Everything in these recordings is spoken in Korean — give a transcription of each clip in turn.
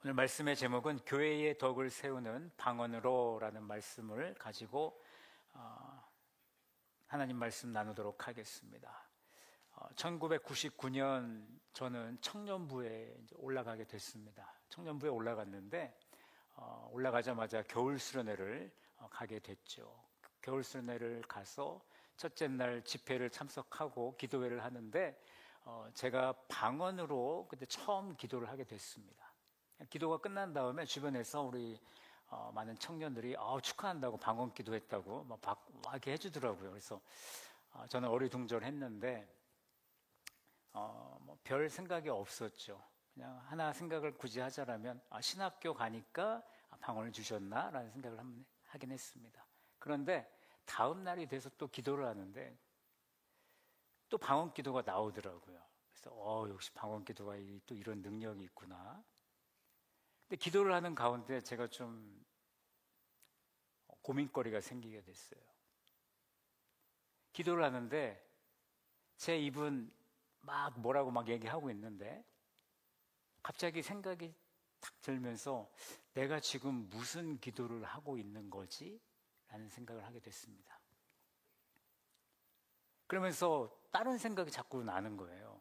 오늘 말씀의 제목은 교회의 덕을 세우는 방언으로라는 말씀을 가지고 하나님 말씀 나누도록 하겠습니다. 1999년 저는 청년부에 올라가게 됐습니다. 청년부에 올라갔는데 올라가자마자 겨울 수련회를 가게 됐죠. 겨울 수련회를 가서 첫째 날 집회를 참석하고 기도회를 하는데 제가 방언으로 그때 처음 기도를 하게 됐습니다. 기도가 끝난 다음에 주변에서 우리 많은 청년들이 축하한다고 방언 기도했다고 막 이렇게 해주더라고요. 그래서 저는 어리둥절했는데 별 생각이 없었죠. 그냥 하나 생각을 굳이 하자라면 신학교 가니까 방언을 주셨나라는 생각을 하긴 했습니다. 그런데 다음 날이 돼서 또 기도를 하는데 또 방언 기도가 나오더라고요. 그래서 역시 방언 기도가 또 이런 능력이 있구나. 근데 기도를 하는 가운데 제가 좀 고민거리가 생기게 됐어요. 기도를 하는데 제 입은 막 뭐라고 막 얘기하고 있는데 갑자기 생각이 탁 들면서 내가 지금 무슨 기도를 하고 있는 거지? 라는 생각을 하게 됐습니다. 그러면서 다른 생각이 자꾸 나는 거예요.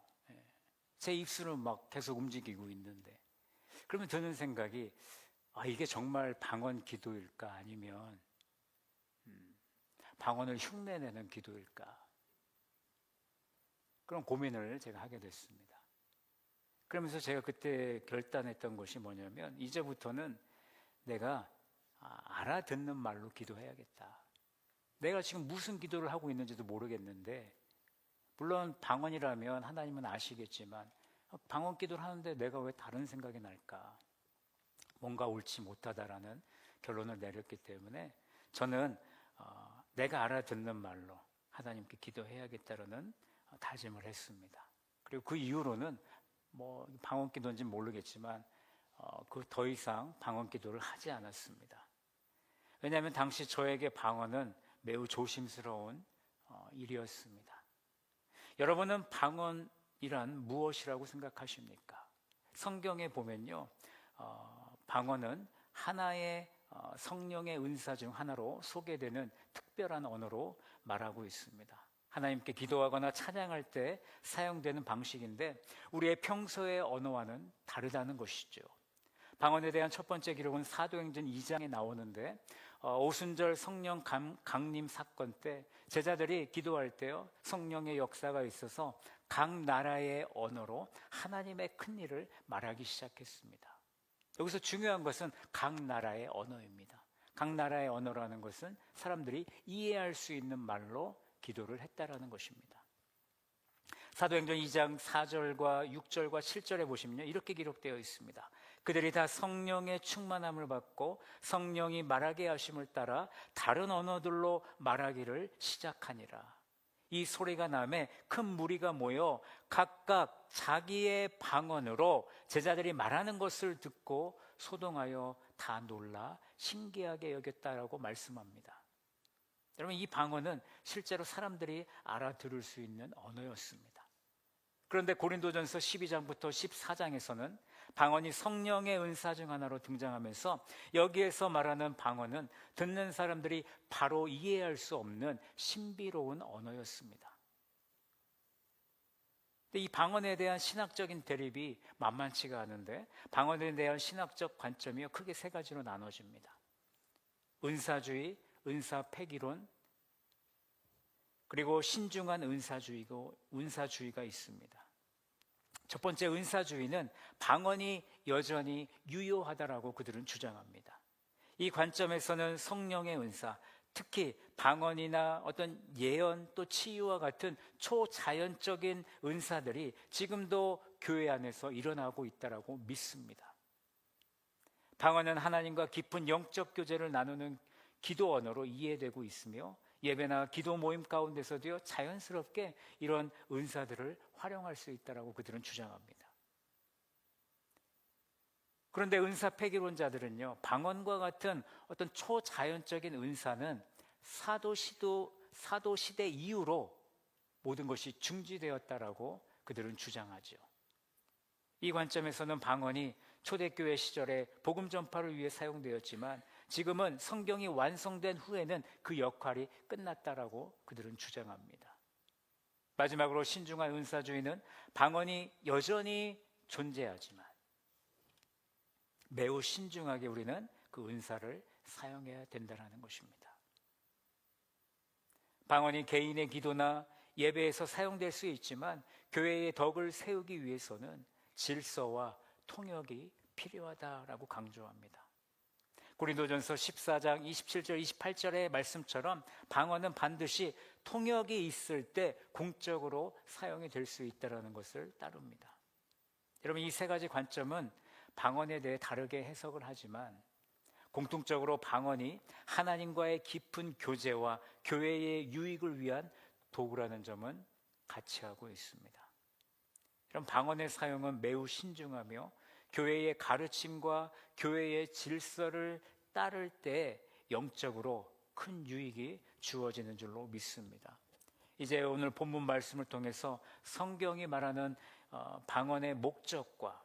제 입술은 막 계속 움직이고 있는데 그러면 드는 생각이 이게 정말 방언 기도일까 아니면 방언을 흉내내는 기도일까? 그런 고민을 제가 하게 됐습니다. 그러면서 제가 그때 결단했던 것이 뭐냐면 이제부터는 내가 알아듣는 말로 기도해야겠다. 내가 지금 무슨 기도를 하고 있는지도 모르겠는데 물론 방언이라면 하나님은 아시겠지만 방언 기도를 하는데 내가 왜 다른 생각이 날까? 뭔가 옳지 못하다라는 결론을 내렸기 때문에 저는 내가 알아듣는 말로 하나님께 기도해야겠다라는 다짐을 했습니다. 그리고 그 이후로는 방언 기도인지는 모르겠지만 그 더 이상 방언 기도를 하지 않았습니다. 왜냐하면 당시 저에게 방언은 매우 조심스러운 일이었습니다. 여러분은 방언이란 무엇이라고 생각하십니까? 성경에 보면요, 방언은 하나의 성령의 은사 중 하나로 소개되는 특별한 언어로 말하고 있습니다. 하나님께 기도하거나 찬양할 때 사용되는 방식인데 우리의 평소의 언어와는 다르다는 것이죠. 방언에 대한 첫 번째 기록은 사도행전 2장에 나오는데 오순절 성령 강림 사건 때 제자들이 기도할 때요 성령의 역사가 있어서 각 나라의 언어로 하나님의 큰 일을 말하기 시작했습니다. 여기서 중요한 것은 각 나라의 언어입니다. 각 나라의 언어라는 것은 사람들이 이해할 수 있는 말로 기도를 했다라는 것입니다. 사도행전 2장 4절과 6절과 7절에 보시면요 이렇게 기록되어 있습니다. 그들이 다 성령의 충만함을 받고 성령이 말하게 하심을 따라 다른 언어들로 말하기를 시작하니라. 이 소리가 나매 큰 무리가 모여 각각 자기의 방언으로 제자들이 말하는 것을 듣고 소동하여 다 놀라 신기하게 여겼다라고 말씀합니다. 여러분, 이 방언은 실제로 사람들이 알아들을 수 있는 언어였습니다. 그런데 고린도전서 12장부터 14장에서는 방언이 성령의 은사 중 하나로 등장하면서 여기에서 말하는 방언은 듣는 사람들이 바로 이해할 수 없는 신비로운 언어였습니다. 이 방언에 대한 신학적인 대립이 만만치가 않은데 방언에 대한 신학적 관점이 크게 세 가지로 나눠집니다. 은사주의, 은사폐기론, 그리고 신중한 은사주의가 있습니다. 첫 번째 은사주의는 방언이 여전히 유효하다라고 그들은 주장합니다. 이 관점에서는 성령의 은사, 특히 방언이나 어떤 예언 또 치유와 같은 초자연적인 은사들이 지금도 교회 안에서 일어나고 있다라고 믿습니다. 방언은 하나님과 깊은 영적 교제를 나누는 기도 언어로 이해되고 있으며 예배나 기도 모임 가운데서도요 자연스럽게 이런 은사들을 활용할 수 있다라고 그들은 주장합니다. 그런데 은사 폐기론자들은요 방언과 같은 어떤 초자연적인 은사는 사도 시대 이후로 모든 것이 중지되었다라고 그들은 주장하죠. 이 관점에서는 방언이 초대교회 시절에 복음 전파를 위해 사용되었지만 지금은 성경이 완성된 후에는 그 역할이 끝났다라고 그들은 주장합니다. 마지막으로 신중한 은사주의는 방언이 여전히 존재하지만 매우 신중하게 우리는 그 은사를 사용해야 된다는 것입니다. 방언이 개인의 기도나 예배에서 사용될 수 있지만 교회의 덕을 세우기 위해서는 질서와 통역이 필요하다라고 강조합니다. 고린도전서 14장 27절 28절의 말씀처럼 방언은 반드시 통역이 있을 때 공적으로 사용이 될 수 있다는 것을 따릅니다. 여러분, 이 세 가지 관점은 방언에 대해 다르게 해석을 하지만 공통적으로 방언이 하나님과의 깊은 교제와 교회의 유익을 위한 도구라는 점은 같이 하고 있습니다. 이런 방언의 사용은 매우 신중하며 교회의 가르침과 교회의 질서를 따를 때 영적으로 큰 유익이 주어지는 줄로 믿습니다. 이제 오늘 본문 말씀을 통해서 성경이 말하는 방언의 목적과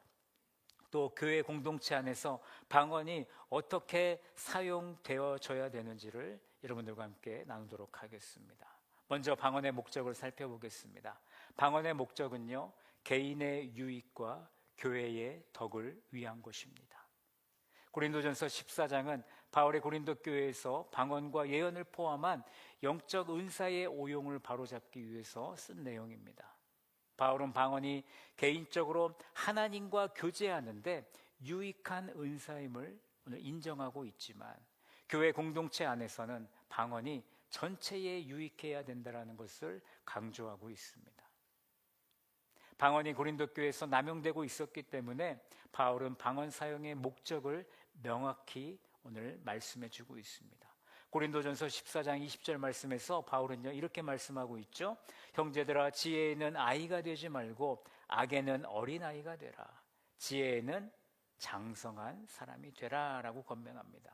또 교회 공동체 안에서 방언이 어떻게 사용되어져야 되는지를 여러분들과 함께 나누도록 하겠습니다. 먼저 방언의 목적을 살펴보겠습니다. 방언의 목적은요, 개인의 유익과 교회의 덕을 위한 것입니다. 고린도전서 14장은 바울의 고린도 교회에서 방언과 예언을 포함한 영적 은사의 오용을 바로잡기 위해서 쓴 내용입니다. 바울은 방언이 개인적으로 하나님과 교제하는데 유익한 은사임을 오늘 인정하고 있지만 교회 공동체 안에서는 방언이 전체에 유익해야 된다는 것을 강조하고 있습니다. 방언이 고린도 교회에서 남용되고 있었기 때문에 바울은 방언 사용의 목적을 명확히 오늘 말씀해 주고 있습니다. 고린도전서 14장 20절 말씀에서 바울은요 이렇게 말씀하고 있죠. 형제들아, 지혜에는 아이가 되지 말고 악에는 어린아이가 되라. 지혜에는 장성한 사람이 되라 라고 권면합니다.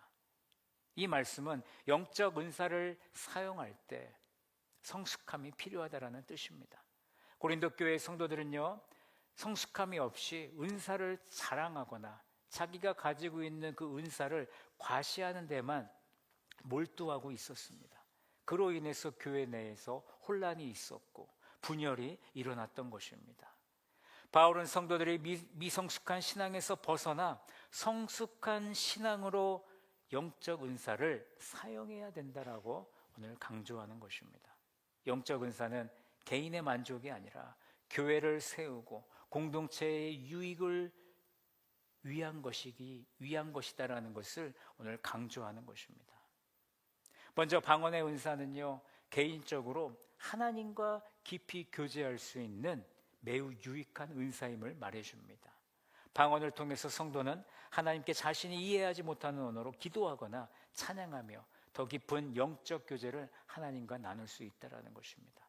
이 말씀은 영적 은사를 사용할 때 성숙함이 필요하다라는 뜻입니다. 고린도 교회 성도들은요 성숙함이 없이 은사를 자랑하거나 자기가 가지고 있는 그 은사를 과시하는 데만 몰두하고 있었습니다. 그로 인해서 교회 내에서 혼란이 있었고 분열이 일어났던 것입니다. 바울은 성도들이 미성숙한 신앙에서 벗어나 성숙한 신앙으로 영적 은사를 사용해야 된다라고 오늘 강조하는 것입니다. 영적 은사는 개인의 만족이 아니라 교회를 세우고 공동체의 유익을 위한 것이다라는 것을 오늘 강조하는 것입니다. 먼저 방언의 은사는요 개인적으로 하나님과 깊이 교제할 수 있는 매우 유익한 은사임을 말해줍니다. 방언을 통해서 성도는 하나님께 자신이 이해하지 못하는 언어로 기도하거나 찬양하며 더 깊은 영적 교제를 하나님과 나눌 수 있다는 것입니다.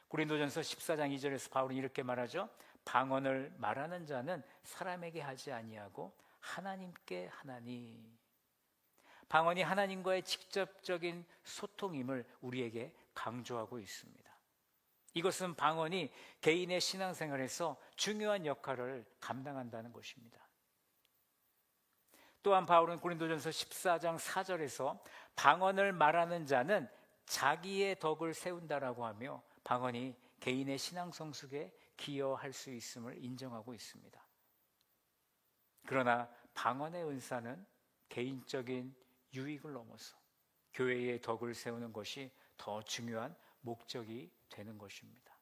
고린도전서 14장 2절에서 바울은 이렇게 말하죠. 방언을 말하는 자는 사람에게 하지 아니하고 하나님께 하나니. 방언이 하나님과의 직접적인 소통임을 우리에게 강조하고 있습니다. 이것은 방언이 개인의 신앙생활에서 중요한 역할을 감당한다는 것입니다. 또한 바울은 고린도전서 14장 4절에서 방언을 말하는 자는 자기의 덕을 세운다라고 하며 방언이 개인의 신앙 성숙에 기여할 수 있음을 인정하고 있습니다. 그러나 방언의 은사는 개인적인 유익을 넘어서 교회의 덕을 세우는 것이 더 중요한 목적이 되는 것입니다.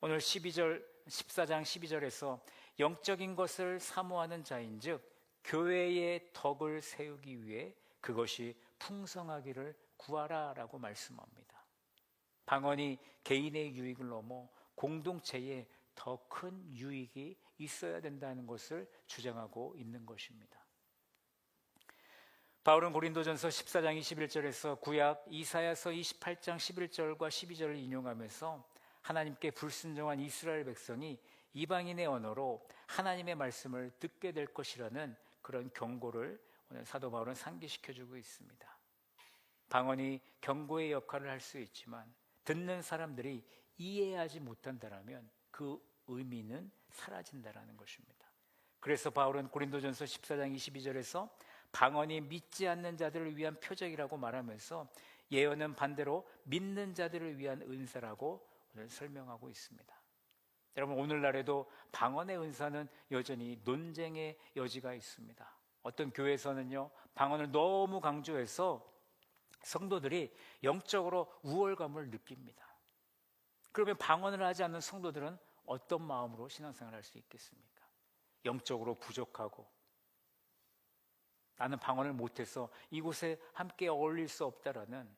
오늘 14장 12절에서 영적인 것을 사모하는 자인즉 교회의 덕을 세우기 위해 그것이 풍성하기를 구하라라고 말씀합니다. 방언이 개인의 유익을 넘어 공동체에 더 큰 유익이 있어야 된다는 것을 주장하고 있는 것입니다. 바울은 고린도전서 14장 21절에서 구약 이사야서 28장 11절과 12절을 인용하면서 하나님께 불순종한 이스라엘 백성이 이방인의 언어로 하나님의 말씀을 듣게 될 것이라는 그런 경고를 오늘 사도 바울은 상기시켜주고 있습니다. 방언이 경고의 역할을 할 수 있지만 듣는 사람들이 이해하지 못한다면 그 의미는 사라진다는 것입니다. 그래서 바울은 고린도전서 14장 22절에서 방언이 믿지 않는 자들을 위한 표적이라고 말하면서 예언은 반대로 믿는 자들을 위한 은사라고 오늘 설명하고 있습니다. 여러분, 오늘날에도 방언의 은사는 여전히 논쟁의 여지가 있습니다. 어떤 교회에서는요, 방언을 너무 강조해서 성도들이 영적으로 우월감을 느낍니다. 그러면 방언을 하지 않는 성도들은 어떤 마음으로 신앙생활을 할 수 있겠습니까? 영적으로 부족하고 나는 방언을 못해서 이곳에 함께 어울릴 수 없다라는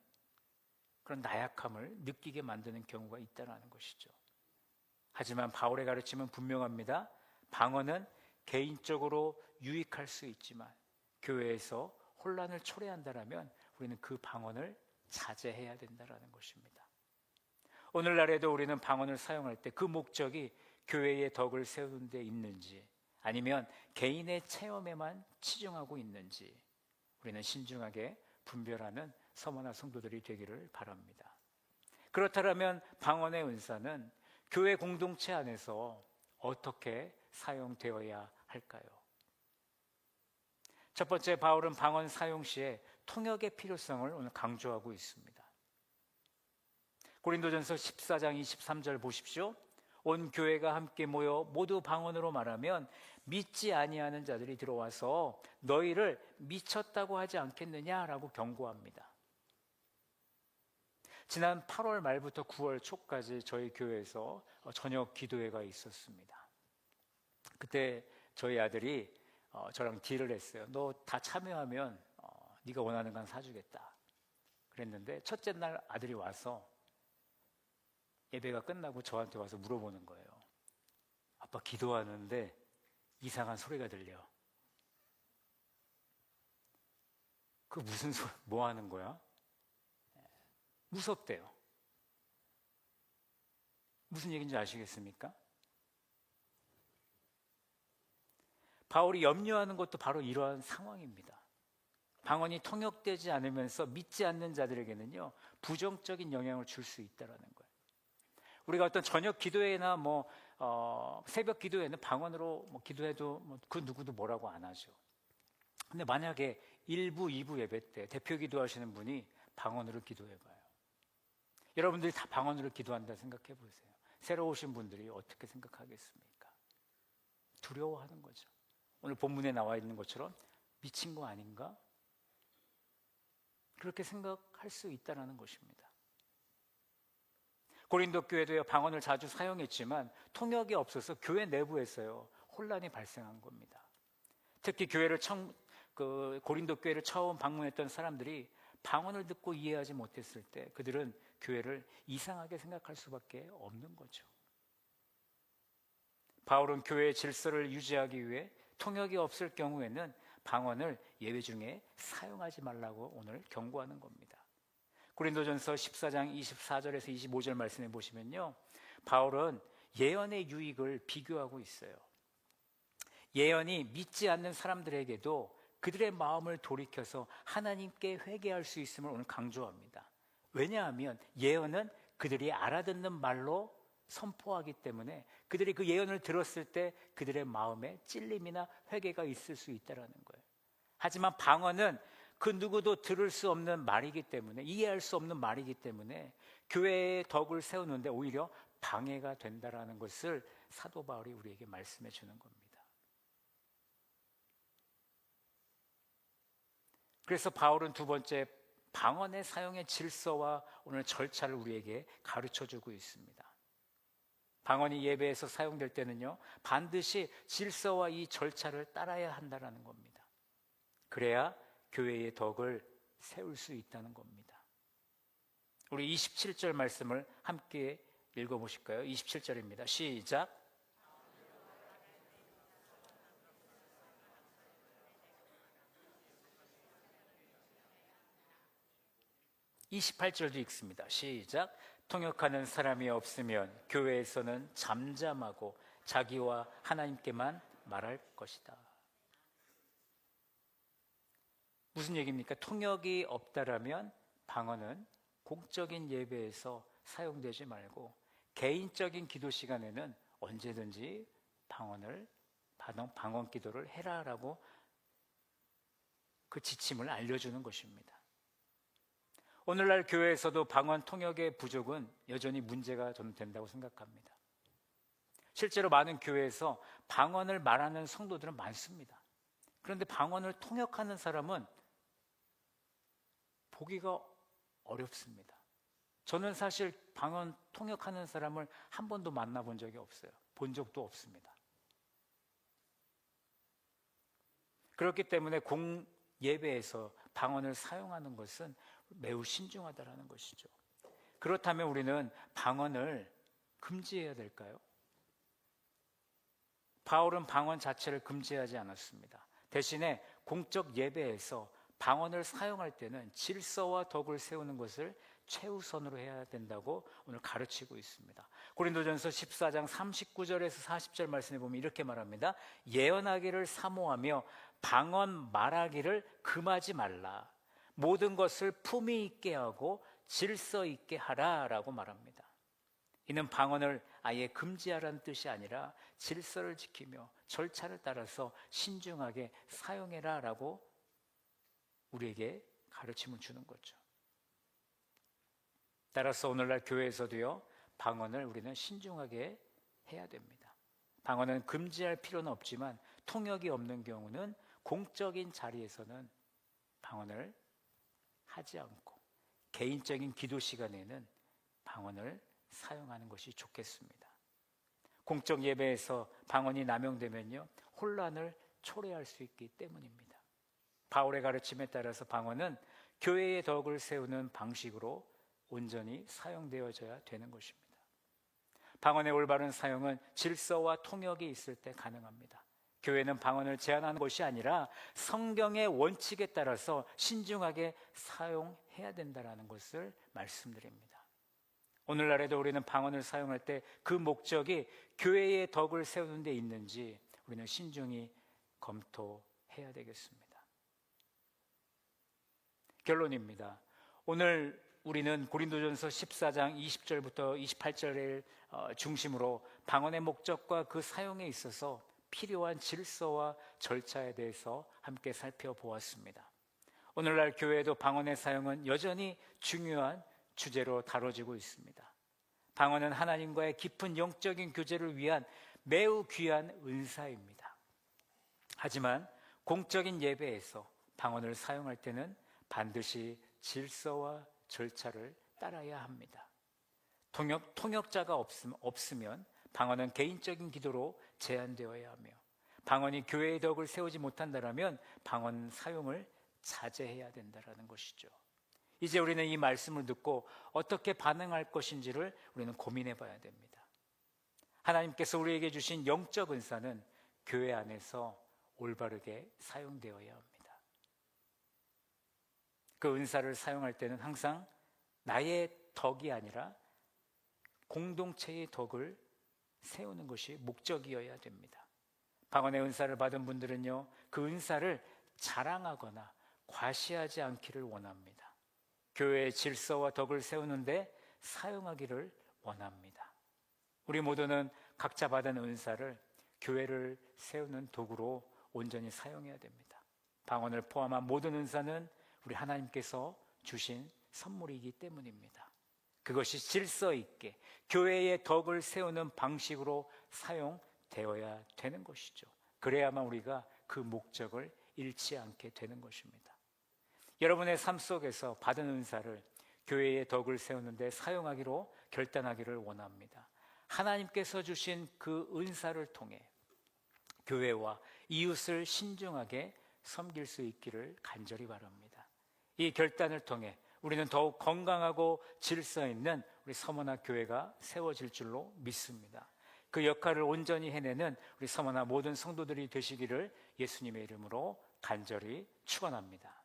그런 나약함을 느끼게 만드는 경우가 있다는 것이죠. 하지만 바울의 가르침은 분명합니다. 방언은 개인적으로 유익할 수 있지만 교회에서 혼란을 초래한다면 우리는 그 방언을 자제해야 된다는 것입니다. 오늘날에도 우리는 방언을 사용할 때 그 목적이 교회의 덕을 세우는 데 있는지 아니면 개인의 체험에만 치중하고 있는지 우리는 신중하게 분별하는 서머나 성도들이 되기를 바랍니다. 그렇다면 방언의 은사는 교회 공동체 안에서 어떻게 사용되어야 할까요? 첫 번째, 바울은 방언 사용 시에 통역의 필요성을 오늘 강조하고 있습니다. 고린도전서 14장 23절 보십시오. 온 교회가 함께 모여 모두 방언으로 말하면 믿지 아니하는 자들이 들어와서 너희를 미쳤다고 하지 않겠느냐라고 경고합니다. 지난 8월 말부터 9월 초까지 저희 교회에서 저녁 기도회가 있었습니다. 그때 저희 아들이 저랑 딜을 했어요. 너 다 참여하면 네가 원하는 건 사주겠다 그랬는데, 첫째 날 아들이 와서 예배가 끝나고 저한테 와서 물어보는 거예요. 아빠, 기도하는데 이상한 소리가 들려. 그 무슨 소리, 뭐 하는 거야? 무섭대요. 무슨 얘기인지 아시겠습니까? 바울이 염려하는 것도 바로 이러한 상황입니다. 방언이 통역되지 않으면서 믿지 않는 자들에게는요, 부정적인 영향을 줄 수 있다는 거예요. 우리가 어떤 저녁 기도회나 새벽 기도회는 방언으로 기도해도 그 누구도 뭐라고 안 하죠. 근데 만약에 1부, 2부 예배 때 대표 기도하시는 분이 방언으로 기도해봐요. 여러분들이 다 방언으로 기도한다 생각해 보세요. 새로 오신 분들이 어떻게 생각하겠습니까? 두려워하는 거죠. 오늘 본문에 나와 있는 것처럼 미친 거 아닌가? 그렇게 생각할 수 있다는 것입니다. 고린도 교회도요, 방언을 자주 사용했지만 통역이 없어서 교회 내부에서요, 혼란이 발생한 겁니다. 특히 고린도 교회를 처음 방문했던 사람들이 방언을 듣고 이해하지 못했을 때 그들은 교회를 이상하게 생각할 수밖에 없는 거죠. 바울은 교회의 질서를 유지하기 위해 통역이 없을 경우에는 방언을 예배 중에 사용하지 말라고 오늘 경고하는 겁니다. 고린도전서 14장 24절에서 25절 말씀해 보시면요, 바울은 예언의 유익을 비교하고 있어요. 예언이 믿지 않는 사람들에게도 그들의 마음을 돌이켜서 하나님께 회개할 수 있음을 오늘 강조합니다. 왜냐하면 예언은 그들이 알아듣는 말로 선포하기 때문에 그들이 그 예언을 들었을 때 그들의 마음에 찔림이나 회개가 있을 수 있다는 거예요. 하지만 방언은 그 누구도 들을 수 없는 말이기 때문에, 이해할 수 없는 말이기 때문에 교회의 덕을 세우는데 오히려 방해가 된다는 것을 사도 바울이 우리에게 말씀해 주는 겁니다. 그래서 바울은 두 번째, 방언의 사용의 질서와 오늘 절차를 우리에게 가르쳐주고 있습니다. 방언이 예배에서 사용될 때는요, 반드시 질서와 이 절차를 따라야 한다는 겁니다. 그래야 교회의 덕을 세울 수 있다는 겁니다. 우리 27절 말씀을 함께 읽어보실까요? 27절입니다. 시작. 28절도 읽습니다. 시작. 통역하는 사람이 없으면 교회에서는 잠잠하고 자기와 하나님께만 말할 것이다. 무슨 얘기입니까? 통역이 없다라면 방언은 공적인 예배에서 사용되지 말고 개인적인 기도 시간에는 언제든지 방언을 방언 기도를 해라라고 그 지침을 알려주는 것입니다. 오늘날 교회에서도 방언 통역의 부족은 여전히 문제가 저는 된다고 생각합니다. 실제로 많은 교회에서 방언을 말하는 성도들은 많습니다. 그런데 방언을 통역하는 사람은 보기가 어렵습니다. 저는 사실 방언 통역하는 사람을 한 번도 만나본 적이 없어요. 본 적도 없습니다. 그렇기 때문에 공예배에서 방언을 사용하는 것은 매우 신중하다라는 것이죠. 그렇다면 우리는 방언을 금지해야 될까요? 바울은 방언 자체를 금지하지 않았습니다. 대신에 공적 예배에서 방언을 사용할 때는 질서와 덕을 세우는 것을 최우선으로 해야 된다고 오늘 가르치고 있습니다. 고린도전서 14장 39절에서 40절 말씀에 보면 이렇게 말합니다. 예언하기를 사모하며 방언 말하기를 금하지 말라. 모든 것을 품위 있게 하고 질서 있게 하라라고 말합니다. 이는 방언을 아예 금지하라는 뜻이 아니라 질서를 지키며 절차를 따라서 신중하게 사용해라라고 우리에게 가르침을 주는 거죠. 따라서 오늘날 교회에서도요, 방언을 우리는 신중하게 해야 됩니다. 방언은 금지할 필요는 없지만 통역이 없는 경우는 공적인 자리에서는 방언을 하지 않고 개인적인 기도 시간에는 방언을 사용하는 것이 좋겠습니다. 공적 예배에서 방언이 남용되면요, 혼란을 초래할 수 있기 때문입니다. 바울의 가르침에 따라서 방언은 교회의 덕을 세우는 방식으로 온전히 사용되어져야 되는 것입니다. 방언의 올바른 사용은 질서와 통역이 있을 때 가능합니다. 교회는 방언을 제한하는 것이 아니라 성경의 원칙에 따라서 신중하게 사용해야 된다는 것을 말씀드립니다. 오늘날에도 우리는 방언을 사용할 때 그 목적이 교회의 덕을 세우는 데 있는지 우리는 신중히 검토해야 되겠습니다. 결론입니다. 오늘 우리는 고린도전서 14장 20절부터 28절을 중심으로 방언의 목적과 그 사용에 있어서 필요한 질서와 절차에 대해서 함께 살펴보았습니다. 오늘날 교회에도 방언의 사용은 여전히 중요한 주제로 다뤄지고 있습니다. 방언은 하나님과의 깊은 영적인 교제를 위한 매우 귀한 은사입니다. 하지만 공적인 예배에서 방언을 사용할 때는 반드시 질서와 절차를 따라야 합니다. 통역자가 없으면 방언은 개인적인 기도로 제한되어야 하며, 방언이 교회의 덕을 세우지 못한다면 방언 사용을 자제해야 된다는 것이죠. 이제 우리는 이 말씀을 듣고 어떻게 반응할 것인지를 우리는 고민해 봐야 됩니다. 하나님께서 우리에게 주신 영적 은사는 교회 안에서 올바르게 사용되어야 합니다. 그 은사를 사용할 때는 항상 나의 덕이 아니라 공동체의 덕을 세우는 것이 목적이어야 됩니다. 방언의 은사를 받은 분들은요, 그 은사를 자랑하거나 과시하지 않기를 원합니다. 교회의 질서와 덕을 세우는데 사용하기를 원합니다. 우리 모두는 각자 받은 은사를 교회를 세우는 도구로 온전히 사용해야 됩니다. 방언을 포함한 모든 은사는 우리 하나님께서 주신 선물이기 때문입니다. 그것이 질서 있게 교회의 덕을 세우는 방식으로 사용되어야 되는 것이죠. 그래야만 우리가 그 목적을 잃지 않게 되는 것입니다. 여러분의 삶 속에서 받은 은사를 교회의 덕을 세우는 데 사용하기로 결단하기를 원합니다. 하나님께서 주신 그 은사를 통해 교회와 이웃을 신중하게 섬길 수 있기를 간절히 바랍니다. 이 결단을 통해 우리는 더욱 건강하고 질서 있는 우리 서머나 교회가 세워질 줄로 믿습니다. 그 역할을 온전히 해내는 우리 서머나 모든 성도들이 되시기를 예수님의 이름으로 간절히 축원합니다.